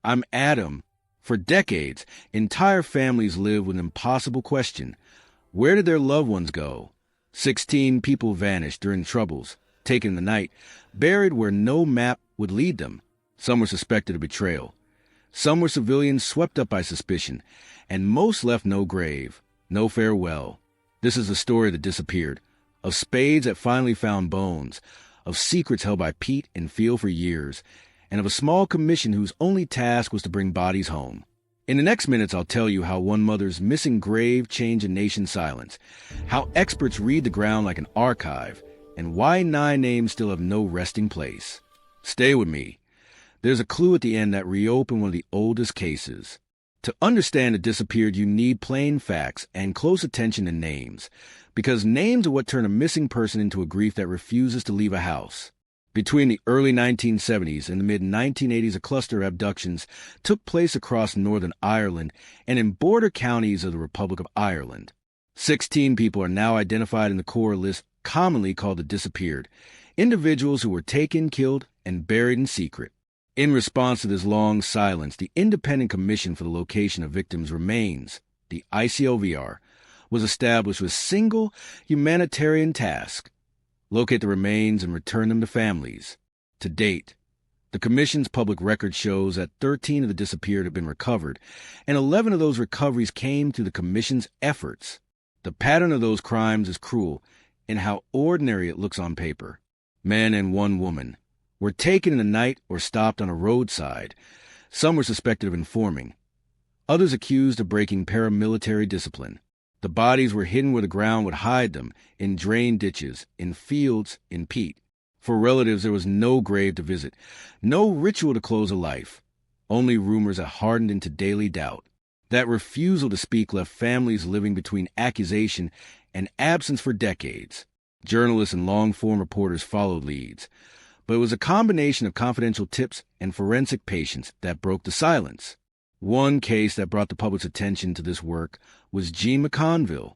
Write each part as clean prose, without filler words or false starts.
I'm Adam. For decades, entire families live with an impossible question. Where did their loved ones go? 16 people vanished during troubles, taken in the night, buried where no map would lead them. Some were suspected of betrayal. Some were civilians swept up by suspicion, and most left no grave, no farewell. This is the story that disappeared, of spades that finally found bones, of secrets held by Pete and Phil for years, and of a small commission whose only task was to bring bodies home. In the next minutes, I'll tell you how one mother's missing grave changed a nation's silence, how experts read the ground like an archive, and why 9 names still have no resting place. Stay with me. There's a clue at the end that reopened one of the oldest cases. To understand the disappeared, you need plain facts and close attention to names, because names are what turn a missing person into a grief that refuses to leave a house. Between the early 1970s and the mid-1980s, a cluster of abductions took place across Northern Ireland and in border counties of the Republic of Ireland. 16 people are now identified in the core list, commonly called the disappeared, individuals who were taken, killed, and buried in secret. In response to this long silence, the Independent Commission for the Location of Victims' Remains, the ICLVR, was established with a single humanitarian task: locate the remains and return them to families. To date, the Commission's public record shows that 13 of the disappeared have been recovered, and 11 of those recoveries came through the Commission's efforts. The pattern of those crimes is cruel in how ordinary it looks on paper. Men and one woman were taken in the night or stopped on a roadside. Some were suspected of informing, others accused of breaking paramilitary discipline. The bodies were hidden where the ground would hide them, in drained ditches, in fields, in peat. For relatives, there was no grave to visit, no ritual to close a life, only rumors that hardened into daily doubt. That refusal to speak left families living between accusation and absence for decades. Journalists and long-form reporters followed leads, but it was a combination of confidential tips and forensic patience that broke the silence. One case that brought the public's attention to this work was Jean McConville,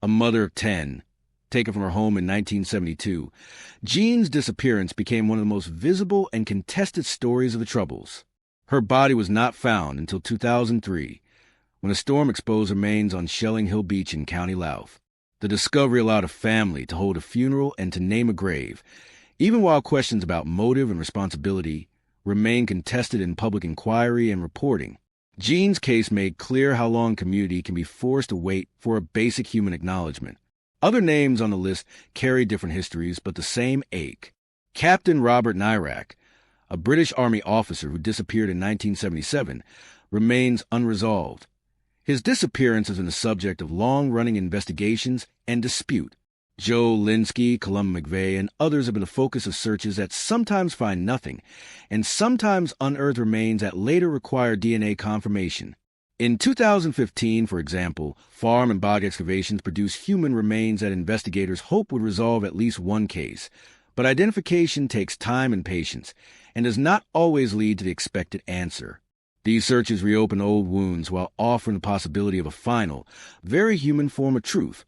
a mother of 10, taken from her home in 1972. Jean's disappearance became one of the most visible and contested stories of the Troubles. Her body was not found until 2003, when a storm exposed remains on Shelling Hill Beach in County Louth. The discovery allowed a family to hold a funeral and to name a grave, even while questions about motive and responsibility remained contested in public inquiry and reporting. Jean's case made clear how long community can be forced to wait for a basic human acknowledgement. Other names on the list carry different histories, but the same ache. Captain Robert Nyrak, a British Army officer who disappeared in 1977, remains unresolved. His disappearance has been the subject of long-running investigations and dispute. Joe Linsky, Colum McVeigh, and others have been the focus of searches that sometimes find nothing, and sometimes unearth remains that later require DNA confirmation. In 2015, for example, farm and bog excavations produced human remains that investigators hope would resolve at least one case. But identification takes time and patience, and does not always lead to the expected answer. These searches reopen old wounds while offering the possibility of a final, very human form of truth: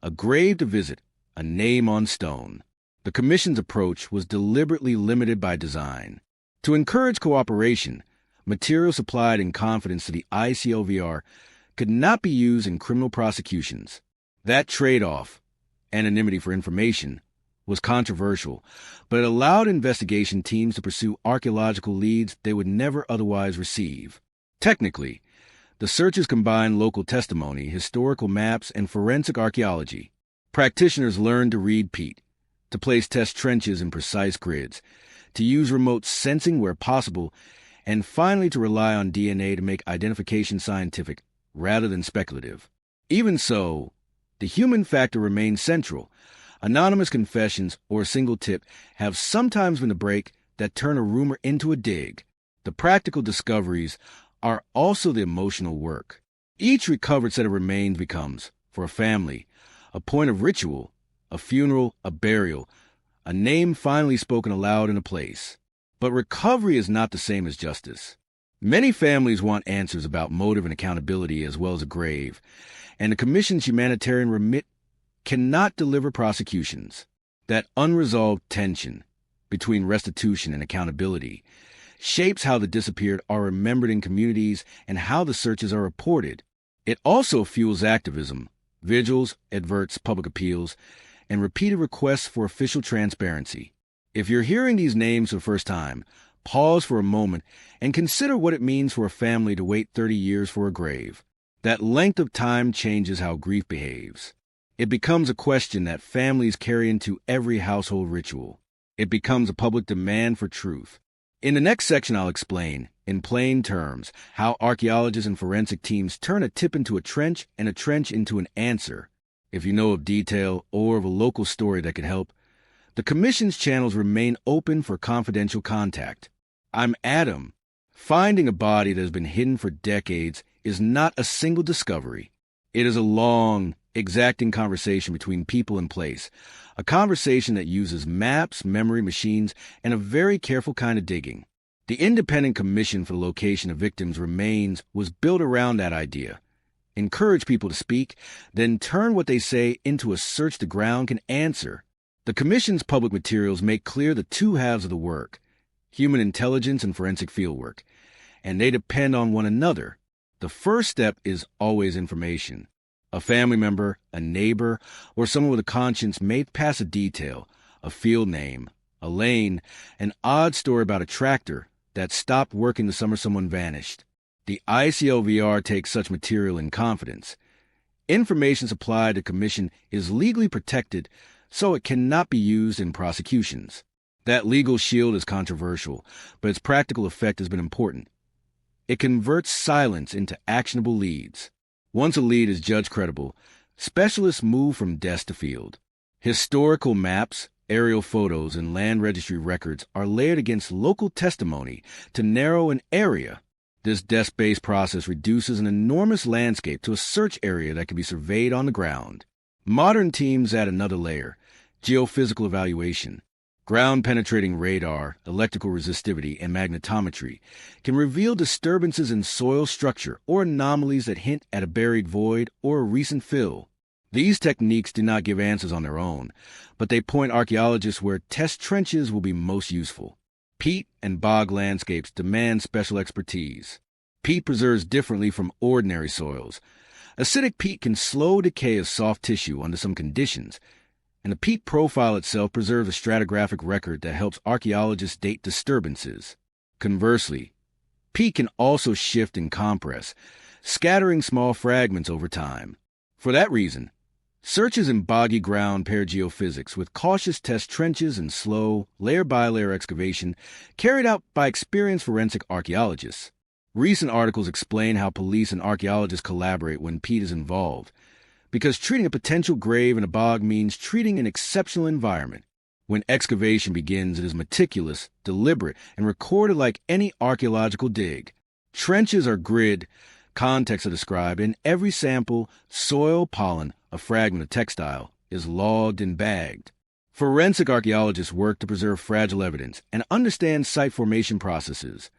a grave to visit, a name on stone. The Commission's approach was deliberately limited by design. To encourage cooperation, material supplied in confidence to the ICLVR could not be used in criminal prosecutions. That trade-off, anonymity for information, was controversial, but it allowed investigation teams to pursue archaeological leads they would never otherwise receive. Technically, the searches combined local testimony, historical maps, and forensic archaeology. Practitioners learned to read peat, to place test trenches in precise grids, to use remote sensing where possible, and finally to rely on DNA to make identification scientific rather than speculative. Even so, the human factor remains central. Anonymous confessions or a single tip have sometimes been the break that turn a rumor into a dig. The practical discoveries are also the emotional work. Each recovered set of remains becomes, for a family, a point of ritual, a funeral, a burial, a name finally spoken aloud in a place. But recovery is not the same as justice. Many families want answers about motive and accountability as well as a grave, and the Commission's humanitarian remit cannot deliver prosecutions. That unresolved tension between restitution and accountability shapes how the disappeared are remembered in communities and how the searches are reported. It also fuels activism, vigils, adverts, public appeals, and repeated requests for official transparency. If you're hearing these names for the first time, pause for a moment and consider what it means for a family to wait 30 years for a grave. That length of time changes how grief behaves. It becomes a question that families carry into every household ritual. It becomes a public demand for truth. In the next section, I'll explain, in plain terms, how archaeologists and forensic teams turn a tip into a trench and a trench into an answer. If you know of detail or of a local story that could help, the Commission's channels remain open for confidential contact. I'm Adam. Finding a body that has been hidden for decades is not a single discovery. It is a long, exacting conversation between people and place, a conversation that uses maps, memory machines, and a very careful kind of digging. The independent commission for the location of victims' remains was built around that idea. Encourage people to speak, then turn what they say into a search the ground can answer. The Commission's public materials make clear the two halves of the work, human intelligence and forensic fieldwork, and they depend on one another. The first step is always information. A family member, a neighbor, or someone with a conscience may pass a detail, a field name, a lane, an odd story about a tractor that stopped working the summer someone vanished. The ICLVR takes such material in confidence. Information supplied to Commission is legally protected, so it cannot be used in prosecutions. That legal shield is controversial, but its practical effect has been important. It converts silence into actionable leads. Once a lead is judged credible, specialists move from desk to field. Historical maps, aerial photos, and land registry records are layered against local testimony to narrow an area. This desk-based process reduces an enormous landscape to a search area that can be surveyed on the ground. Modern teams add another layer, geophysical evaluation. Ground-penetrating radar, electrical resistivity, and magnetometry can reveal disturbances in soil structure or anomalies that hint at a buried void or a recent fill. These techniques do not give answers on their own, but they point archaeologists where test trenches will be most useful. Peat and bog landscapes demand special expertise. Peat preserves differently from ordinary soils. Acidic peat can slow decay of soft tissue under some conditions, and the peat profile itself preserves a stratigraphic record that helps archaeologists date disturbances. Conversely, peat can also shift and compress, scattering small fragments over time. For that reason, searches in boggy ground pair geophysics with cautious test trenches and slow, layer-by-layer excavation carried out by experienced forensic archaeologists. Recent articles explain how police and archaeologists collaborate when peat is involved, because treating a potential grave in a bog means treating an exceptional environment. When excavation begins, it is meticulous, deliberate, and recorded like any archaeological dig. Trenches are grid, contexts are described, and every sample, soil, pollen, a fragment of textile, is logged and bagged. Forensic archaeologists work to preserve fragile evidence and understand site formation processes.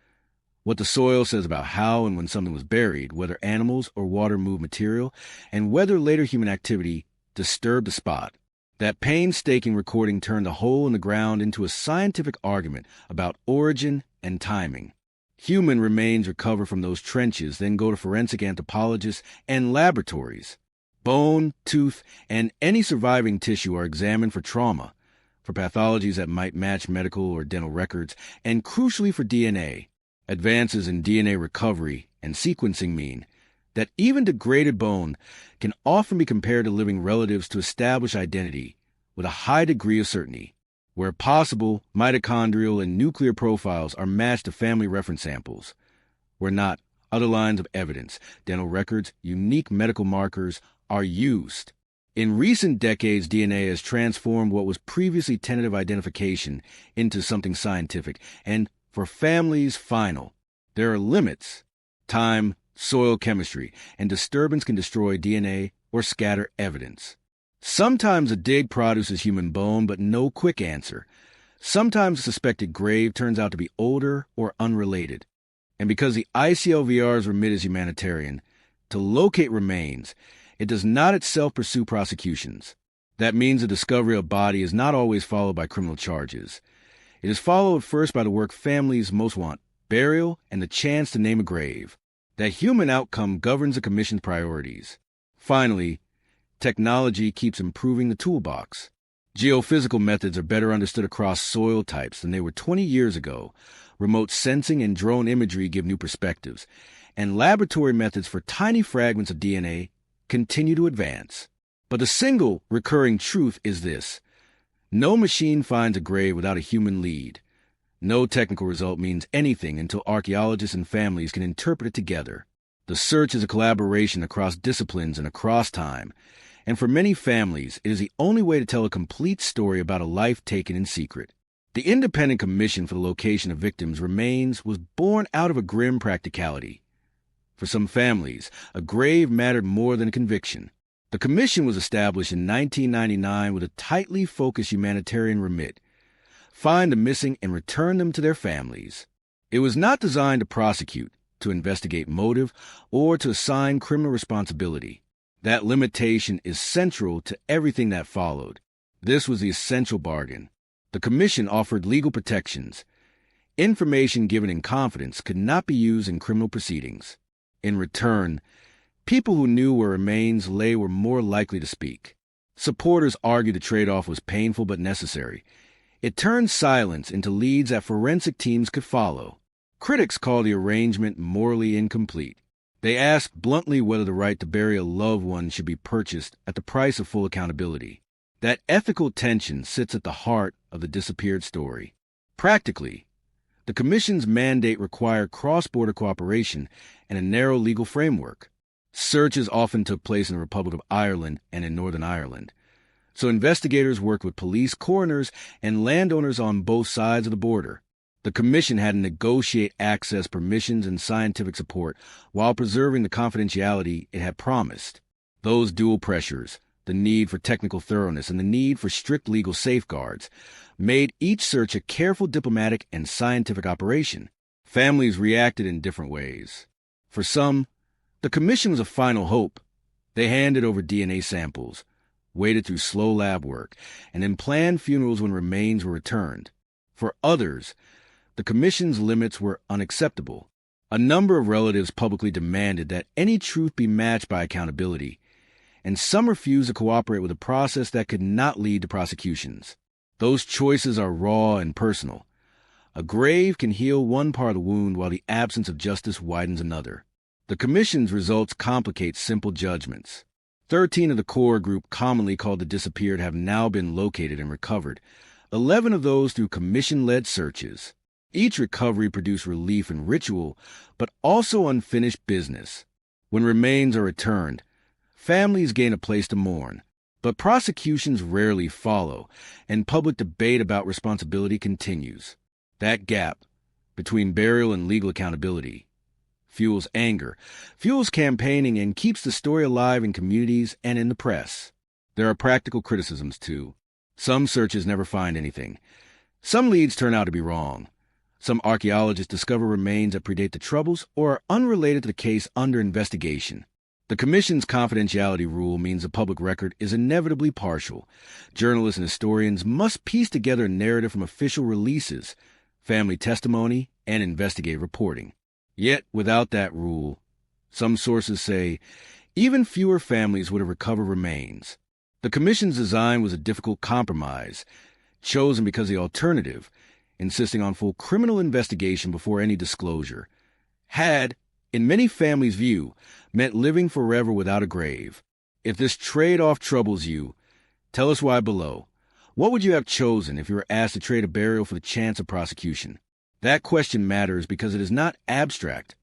What the soil says about how and when something was buried, whether animals or water moved material, and whether later human activity disturbed the spot. That painstaking recording turned a hole in the ground into a scientific argument about origin and timing. Human remains recovered from those trenches then go to forensic anthropologists and laboratories. Bone, tooth, and any surviving tissue are examined for trauma, for pathologies that might match medical or dental records, and crucially for DNA. Advances in DNA recovery and sequencing mean that even degraded bone can often be compared to living relatives to establish identity with a high degree of certainty. Where possible, mitochondrial and nuclear profiles are matched to family reference samples. Where not, other lines of evidence, dental records, unique medical markers are used. In recent decades, DNA has transformed what was previously tentative identification into something scientific, and for families, final. There are limits. Time, soil chemistry, and disturbance can destroy DNA or scatter evidence. Sometimes a dig produces human bone, but no quick answer. Sometimes a suspected grave turns out to be older or unrelated. And because the ICLVR's remit is humanitarian, to locate remains, it does not itself pursue prosecutions. That means the discovery of a body is not always followed by criminal charges. It is followed first by the work families most want, burial, and the chance to name a grave. That human outcome governs the commission's priorities. Finally, technology keeps improving the toolbox. Geophysical methods are better understood across soil types than they were 20 years ago. Remote sensing and drone imagery give new perspectives, and laboratory methods for tiny fragments of DNA continue to advance. But the single recurring truth is this: no machine finds a grave without a human lead. No technical result means anything until archaeologists and families can interpret it together. The search is a collaboration across disciplines and across time, and for many families, it is the only way to tell a complete story about a life taken in secret. The independent commission for the location of victims' remains was born out of a grim practicality. For some families, a grave mattered more than a conviction. The commission was established in 1999 with a tightly focused humanitarian remit: find the missing and return them to their families. It was not designed to prosecute, to investigate motive, or to assign criminal responsibility. That limitation is central to everything that followed. This was the essential bargain. The commission offered legal protections. Information given in confidence could not be used in criminal proceedings. In return, people who knew where remains lay were more likely to speak. Supporters argued the trade-off was painful but necessary. It turned silence into leads that forensic teams could follow. Critics called the arrangement morally incomplete. They asked bluntly whether the right to bury a loved one should be purchased at the price of full accountability. That ethical tension sits at the heart of the disappeared story. Practically, the Commission's mandate required cross-border cooperation and a narrow legal framework. Searches often took place in the Republic of Ireland and in Northern Ireland, so investigators worked with police, coroners, and landowners on both sides of the border. The Commission had to negotiate access permissions and scientific support while preserving the confidentiality it had promised. Those dual pressures, the need for technical thoroughness and the need for strict legal safeguards, made each search a careful diplomatic and scientific operation. Families reacted in different ways. For some, the Commission was a final hope. They handed over DNA samples, waited through slow lab work, and then planned funerals when remains were returned. For others, the Commission's limits were unacceptable. A number of relatives publicly demanded that any truth be matched by accountability, and some refused to cooperate with a process that could not lead to prosecutions. Those choices are raw and personal. A grave can heal one part of the wound while the absence of justice widens another. The Commission's results complicate simple judgments. 13 of the core group commonly called the disappeared have now been located and recovered, 11 of those through Commission-led searches. Each recovery produced relief and ritual, but also unfinished business. When remains are returned, families gain a place to mourn, but prosecutions rarely follow, and public debate about responsibility continues. That gap between burial and legal accountability fuels anger, fuels campaigning, and keeps the story alive in communities and in the press. There are practical criticisms, too. Some searches never find anything. Some leads turn out to be wrong. Some archaeologists discover remains that predate the Troubles or are unrelated to the case under investigation. The Commission's confidentiality rule means the public record is inevitably partial. Journalists and historians must piece together a narrative from official releases, family testimony, and investigative reporting. Yet, without that rule, some sources say, even fewer families would have recovered remains. The Commission's design was a difficult compromise, chosen because the alternative, insisting on full criminal investigation before any disclosure, had, in many families' view, meant living forever without a grave. If this trade-off troubles you, tell us why below. What would you have chosen if you were asked to trade a burial for the chance of prosecution? That question matters because it is not abstract.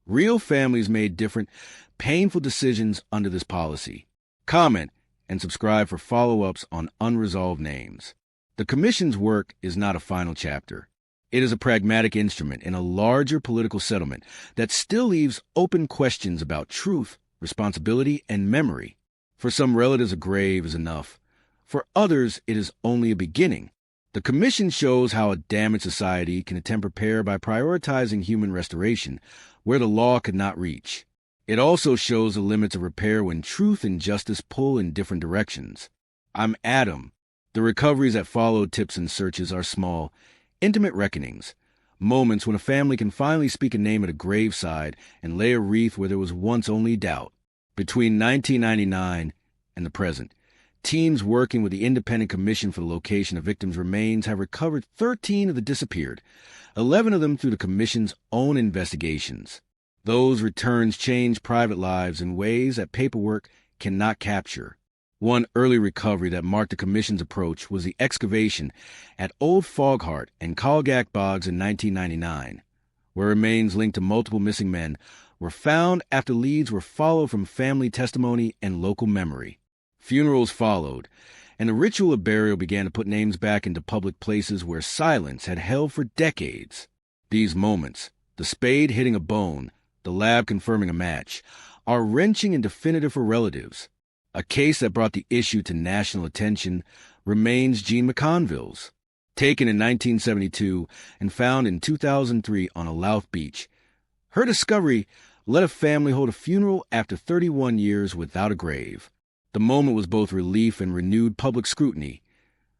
Real families made different, painful decisions under this policy. Comment and subscribe for follow-ups on unresolved names. The Commission's work is not a final chapter. It is a pragmatic instrument in a larger political settlement that still leaves open questions about truth, responsibility, and memory. For some relatives, a grave is enough. For others, it is only a beginning. The Commission shows how a damaged society can attempt repair by prioritizing human restoration where the law could not reach. It also shows the limits of repair when truth and justice pull in different directions. I'm Adam. The recoveries that followed tips and searches are small, intimate reckonings, Moments when a family can finally speak a name at a graveside and lay a wreath where there was once only doubt. Between 1999 and the present, teams working with the Independent Commission for the Location of Victims' Remains have recovered 13 of the disappeared, 11 of them through the Commission's own investigations. Those returns change private lives in ways that paperwork cannot capture. One early recovery that marked the Commission's approach was the excavation at Old Foghart and Kalgak Bogs in 1999, where remains linked to multiple missing men were found after leads were followed from family testimony and local memory. Funerals followed, and the ritual of burial began to put names back into public places where silence had held for decades. These moments, the spade hitting a bone, the lab confirming a match, are wrenching and definitive for relatives. A case that brought the issue to national attention remains Jean McConville's. Taken in 1972 and found in 2003 on a Louth beach, her discovery let a family hold a funeral after 31 years without a grave. The moment was both relief and renewed public scrutiny.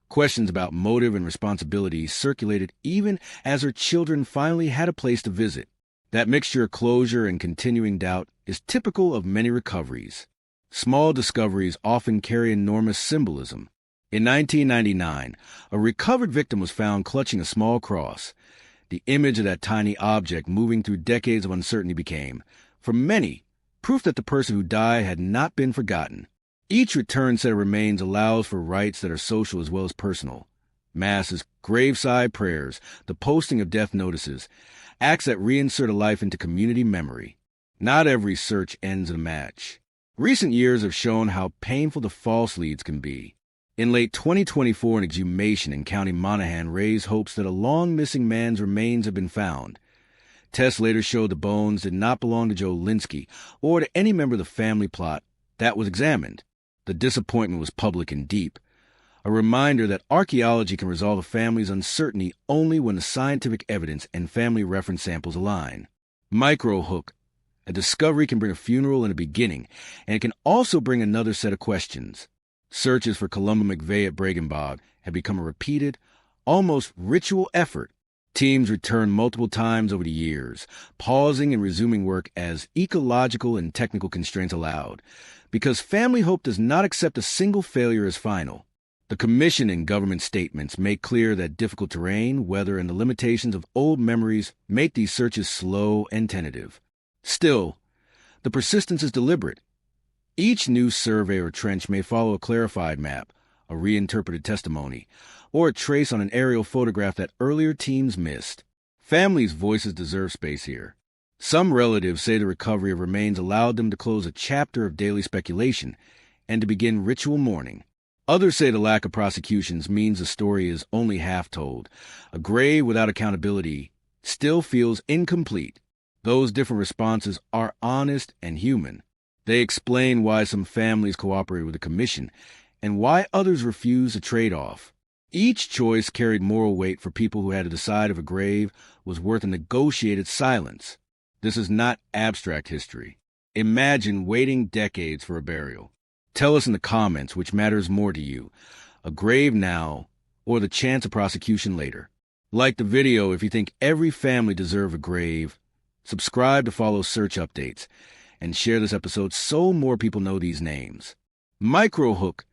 Questions about motive and responsibility circulated even as her children finally had a place to visit. That mixture of closure and continuing doubt is typical of many recoveries. Small discoveries often carry enormous symbolism. In 1999, a recovered victim was found clutching a small cross. The image of that tiny object moving through decades of uncertainty became, for many, proof that the person who died had not been forgotten. Each returned set of remains allows for rites that are social as well as personal. Masses, graveside prayers, the posting of death notices, acts that reinsert a life into community memory. Not every search ends in a match. Recent years have shown how painful the false leads can be. In late 2024, an exhumation in County Monaghan raised hopes that a long-missing man's remains had been found. Tests later showed the bones did not belong to Joe Linsky or to any member of the family plot that was examined. The disappointment was public and deep, a reminder that archaeology can resolve a family's uncertainty only when the scientific evidence and family reference samples align. Microhook. A discovery can bring a funeral and a beginning, and it can also bring another set of questions. Searches for Columba McVeigh at Bregenbog have become a repeated, almost ritual effort. Teams return multiple times over the years, pausing and resuming work as ecological and technical constraints allowed, because family hope does not accept a single failure as final. The Commission and government statements make clear that difficult terrain, weather, and the limitations of old memories make these searches slow and tentative. Still, the persistence is deliberate. Each new survey or trench may follow a clarified map, a reinterpreted testimony, or a trace on an aerial photograph that earlier teams missed. Families' voices deserve space here. Some relatives say the recovery of remains allowed them to close a chapter of daily speculation and to begin ritual mourning. Others say the lack of prosecutions means the story is only half told. A grave without accountability still feels incomplete. Those different responses are honest and human. They explain why some families cooperate with the Commission and why others refuse a trade-off. Each choice carried moral weight for people who had to decide if a grave was worth a negotiated silence. This is not abstract history. Imagine waiting decades for a burial. Tell us in the comments which matters more to you, a grave now or the chance of prosecution later. Like the video if you think every family deserves a grave. Subscribe to follow search updates, and share this episode so more people know these names. Microhook.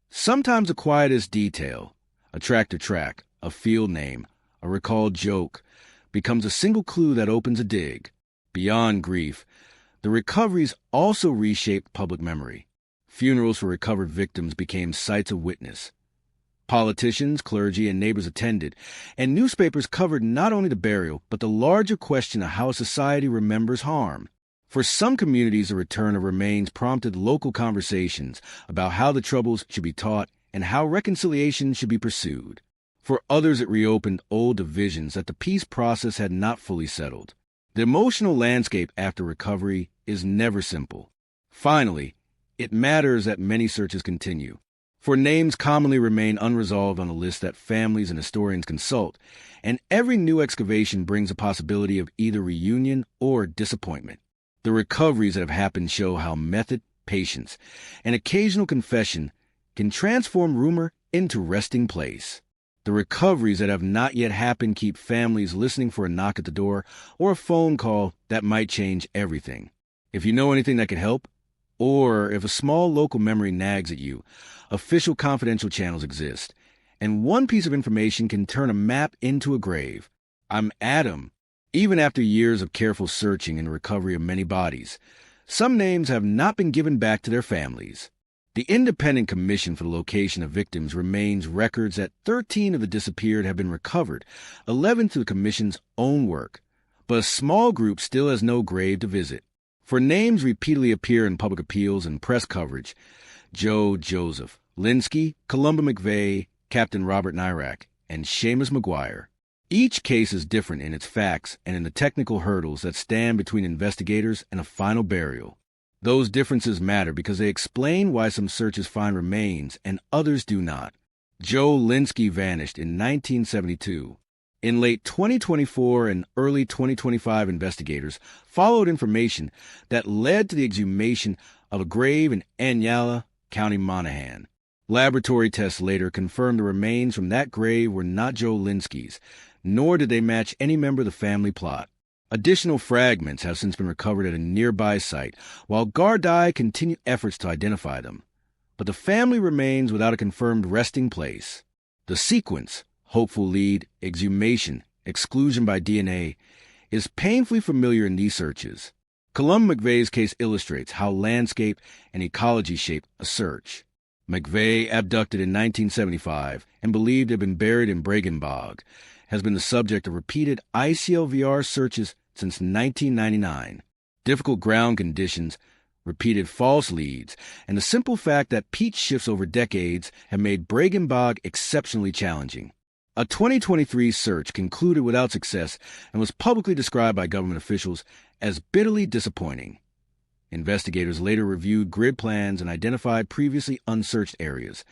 Sometimes the quietest detail, a tractor track, a field name, a recalled joke, becomes a single clue that opens a dig. Beyond grief, the recoveries also reshaped public memory. Funerals for recovered victims became sites of witness. Politicians, clergy, and neighbors attended, and newspapers covered not only the burial, but the larger question of how society remembers harm. For some communities, the return of remains prompted local conversations about how the troubles should be taught and how reconciliation should be pursued. For others, it reopened old divisions that the peace process had not fully settled. The emotional landscape after recovery is never simple. Finally, it matters that many searches continue. For names commonly remain unresolved on a list that families and historians consult, and every new excavation brings a possibility of either reunion or disappointment. The recoveries that have happened show how method, patience, and occasional confession can transform rumor into resting place. The recoveries that have not yet happened keep families listening for a knock at the door or a phone call that might change everything. If you know anything that could help, or if a small local memory nags at you, official confidential channels exist, and one piece of information can turn a map into a grave. I'm Adam. Even after years of careful searching and recovery of many bodies, some names have not been given back to their families. The Independent Commission for the Location of Victims remains records that 13 of the disappeared have been recovered, 11 through the Commission's own work, but a small group still has no grave to visit. For names repeatedly appear in public appeals and press coverage: Joe Joseph, Linsky, Columba McVeigh, Captain Robert Nyrak, and Seamus McGuire. Each case is different in its facts and in the technical hurdles that stand between investigators and a final burial. Those differences matter because they explain why some searches find remains and others do not. Joe Linsky vanished in 1972. In late 2024 and early 2025, investigators followed information that led to the exhumation of a grave in Anyala, County Monaghan. Laboratory tests later confirmed the remains from that grave were not Joe Linsky's, nor did they match any member of the family plot. Additional fragments have since been recovered at a nearby site, while Gardaí continue efforts to identify them. But the family remains without a confirmed resting place. The sequence, hopeful lead, exhumation, exclusion by DNA, is painfully familiar in these searches. Columba McVeigh's case illustrates how landscape and ecology shape a search. McVeigh, abducted in 1975 and believed to have been buried in Bregenbog, has been the subject of repeated ICLVR searches since 1999. Difficult ground conditions, repeated false leads, and the simple fact that peat shifts over decades have made Bregenbog exceptionally challenging. A 2023 search concluded without success and was publicly described by government officials as bitterly disappointing. Investigators later reviewed grid plans and identified previously unsearched areas,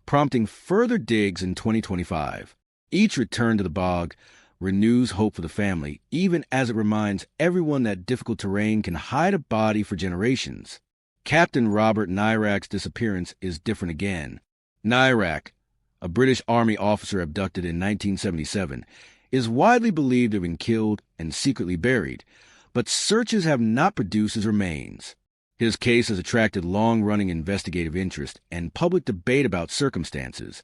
prompting further digs in 2025. Each return to the bog renews hope for the family, even as it reminds everyone that difficult terrain can hide a body for generations. Captain Robert Nyrak's disappearance is different again. Nyrak, a British Army officer abducted in 1977, is widely believed to have been killed and secretly buried, but searches have not produced his remains. His case has attracted long-running investigative interest and public debate about circumstances.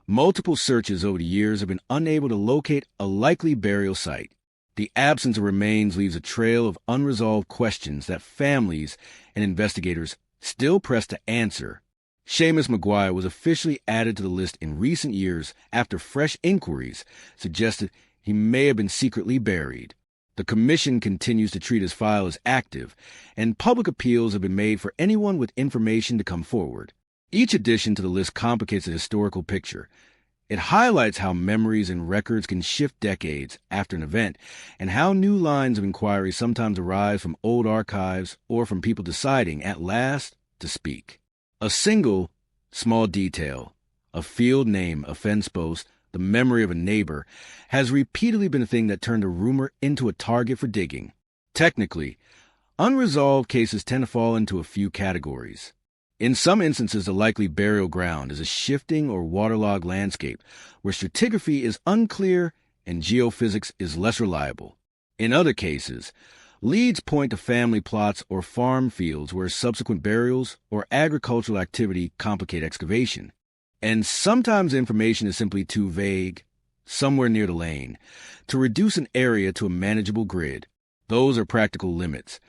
Multiple searches over the years have been unable to locate a likely burial site. The absence of remains leaves a trail of unresolved questions that families and investigators still press to answer. Seamus McGuire was officially added to the list in recent years after fresh inquiries suggested he may have been secretly buried. The Commission continues to treat his file as active, and public appeals have been made for anyone with information to come forward. Each addition to the list complicates the historical picture. It highlights how memories and records can shift decades after an event, and how new lines of inquiry sometimes arise from old archives or from people deciding, at last, to speak. A single, small detail, a field name, a fence post, the memory of a neighbor, has repeatedly been a thing that turned a rumor into a target for digging. Technically, unresolved cases tend to fall into a few categories. In some instances, the likely burial ground is a shifting or waterlogged landscape where stratigraphy is unclear and geophysics is less reliable. In other cases, leads point to family plots or farm fields where subsequent burials or agricultural activity complicate excavation. And sometimes information is simply too vague, somewhere near the lane, to reduce an area to a manageable grid. Those are practical limits,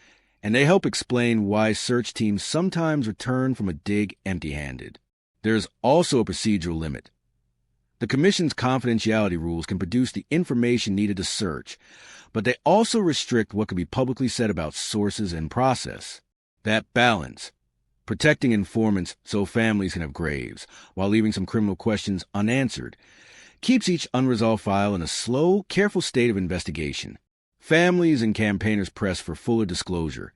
and they help explain why search teams sometimes return from a dig empty-handed. There's also a procedural limit. The Commission's confidentiality rules can produce the information needed to search, but they also restrict what can be publicly said about sources and process. That balance, protecting informants so families can have graves, while leaving some criminal questions unanswered, keeps each unresolved file in a slow, careful state of investigation. Families and campaigners press for fuller disclosure.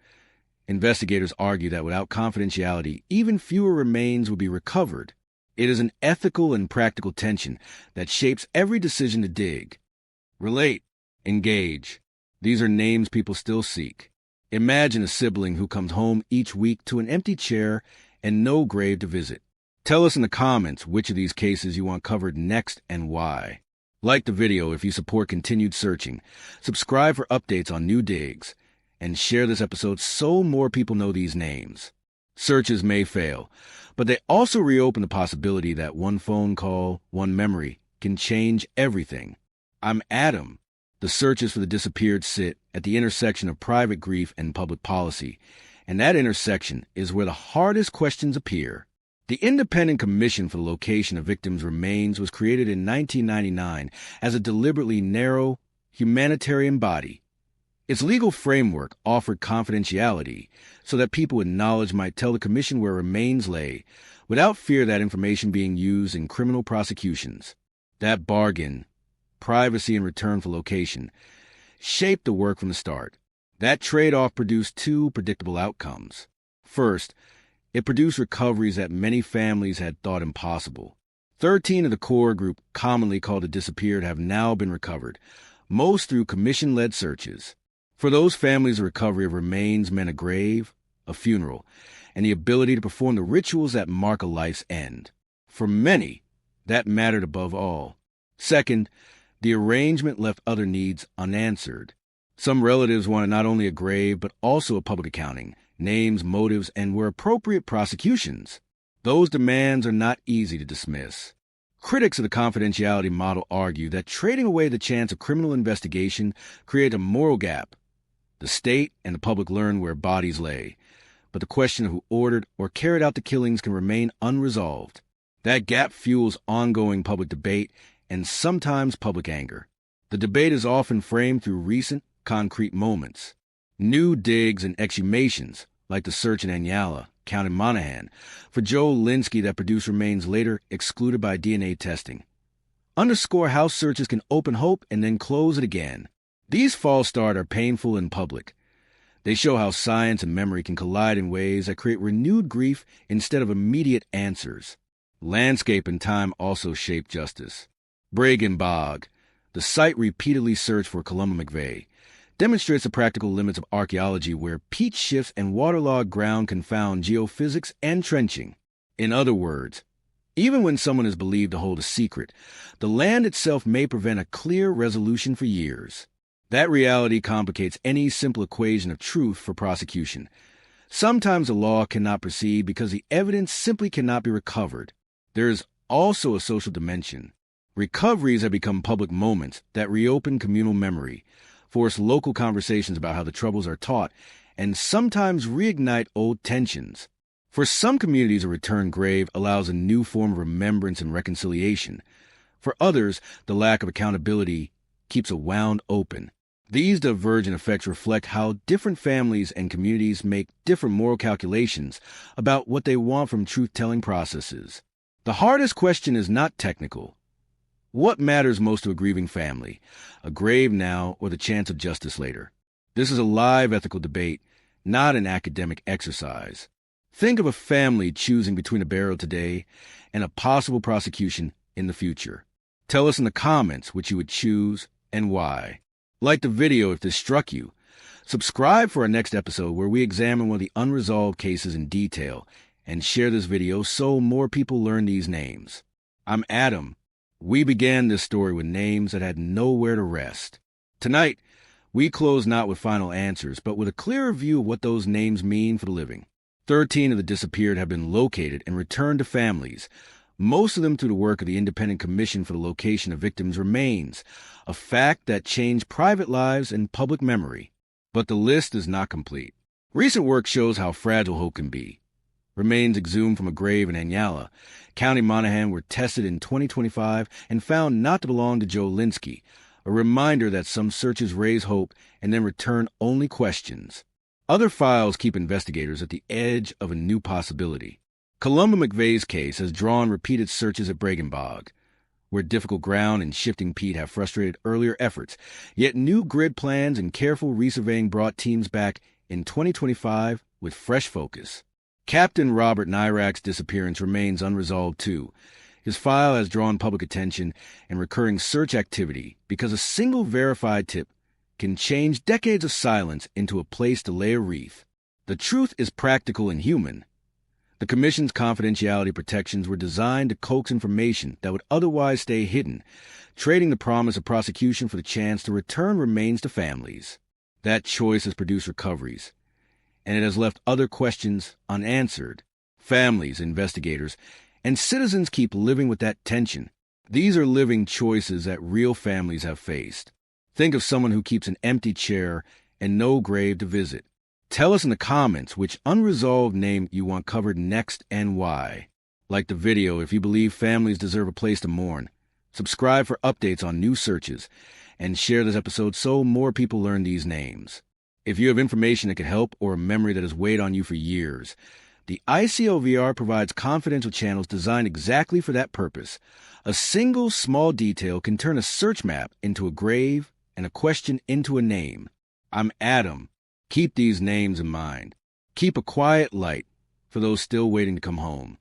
Investigators argue that without confidentiality, even fewer remains would be recovered. It is an ethical and practical tension that shapes every decision to dig. Relate. Engage. These are names people still seek. Imagine a sibling who comes home each week to an empty chair and no grave to visit. Tell us in the comments which of these cases you want covered next and why. Like the video if you support continued searching, subscribe for updates on new digs, and share this episode so more people know these names. Searches may fail, but they also reopen the possibility that one phone call, one memory, can change everything. I'm Adam. The searches for the disappeared sit at the intersection of private grief and public policy, and that intersection is where the hardest questions appear. The Independent Commission for the Location of Victims' Remains was created in 1999 as a deliberately narrow, humanitarian body. Its legal framework offered confidentiality so that people with knowledge might tell the Commission where remains lay without fear of that information being used in criminal prosecutions. That bargain, privacy in return for location, shaped the work from the start. That trade-off produced two predictable outcomes. First, it produced recoveries that many families had thought impossible. 13 of the core group, commonly called the disappeared, have now been recovered, most through commission-led searches. For those families, the recovery of remains meant a grave, a funeral, and the ability to perform the rituals that mark a life's end. For many, that mattered above all. Second, the arrangement left other needs unanswered. Some relatives wanted not only a grave, but also a public accounting, names, motives, and where appropriate, prosecutions. Those demands are not easy to dismiss. Critics of the confidentiality model argue that trading away the chance of criminal investigation creates a moral gap. The state and the public learn where bodies lay, but the question of who ordered or carried out the killings can remain unresolved. That gap fuels ongoing public debate and sometimes public anger. The debate is often framed through recent, concrete moments. New digs and exhumations, like the search in Anyala, County Monaghan, for Joe Linsky that produced remains later excluded by DNA testing, underscore how searches can open hope and then close it again. These false starts are painful in public. They show how science and memory can collide in ways that create renewed grief instead of immediate answers. Landscape and time also shape justice. Bregan Bog, the site repeatedly searched for Columba McVeigh, demonstrates the practical limits of archaeology where peat shifts and waterlogged ground confound geophysics and trenching. In other words, even when someone is believed to hold a secret, the land itself may prevent a clear resolution for years. That reality complicates any simple equation of truth for prosecution. Sometimes the law cannot proceed because the evidence simply cannot be recovered. There is also a social dimension. Recoveries have become public moments that reopen communal memory, force local conversations about how the Troubles are taught, and sometimes reignite old tensions. For some communities, a returned grave allows a new form of remembrance and reconciliation. For others, the lack of accountability keeps a wound open. These divergent effects reflect how different families and communities make different moral calculations about what they want from truth-telling processes. The hardest question is not technical. What matters most to a grieving family, a grave now or the chance of justice later? This is a live ethical debate, not an academic exercise. Think of a family choosing between a burial today and a possible prosecution in the future. Tell us in the comments which you would choose and why. Like the video if this struck you. Subscribe for our next episode where we examine one of the unresolved cases in detail, and share this video so more people learn these names. I'm Adam. We began this story with names that had nowhere to rest. Tonight, we close not with final answers, but with a clearer view of what those names mean for the living. 13 of the disappeared have been located and returned to families, most of them through the work of the Independent Commission for the Location of Victims' Remains, a fact that changed private lives and public memory. But the list is not complete. Recent work shows how fragile hope can be. Remains exhumed from a grave in Anyala, County Monaghan, were tested in 2025 and found not to belong to Joe Linsky, a reminder that some searches raise hope and then return only questions. Other files keep investigators at the edge of a new possibility. Columba McVeigh's case has drawn repeated searches at Bregan Bog, where difficult ground and shifting peat have frustrated earlier efforts, yet new grid plans and careful resurveying brought teams back in 2025 with fresh focus. Captain Robert Nyrak's disappearance remains unresolved too. His file has drawn public attention and recurring search activity because a single verified tip can change decades of silence into a place to lay a wreath. The truth is practical and human. The Commission's confidentiality protections were designed to coax information that would otherwise stay hidden, trading the promise of prosecution for the chance to return remains to families. That choice has produced recoveries, and it has left other questions unanswered. Families, investigators, and citizens keep living with that tension. These are living choices that real families have faced. Think of someone who keeps an empty chair and no grave to visit. Tell us in the comments which unresolved name you want covered next and why. Like the video if you believe families deserve a place to mourn. Subscribe for updates on new searches, and share this episode so more people learn these names. If you have information that could help or a memory that has weighed on you for years, the ICOVR provides confidential channels designed exactly for that purpose. A single small detail can turn a search map into a grave and a question into a name. I'm Adam. Keep these names in mind. Keep a quiet light for those still waiting to come home.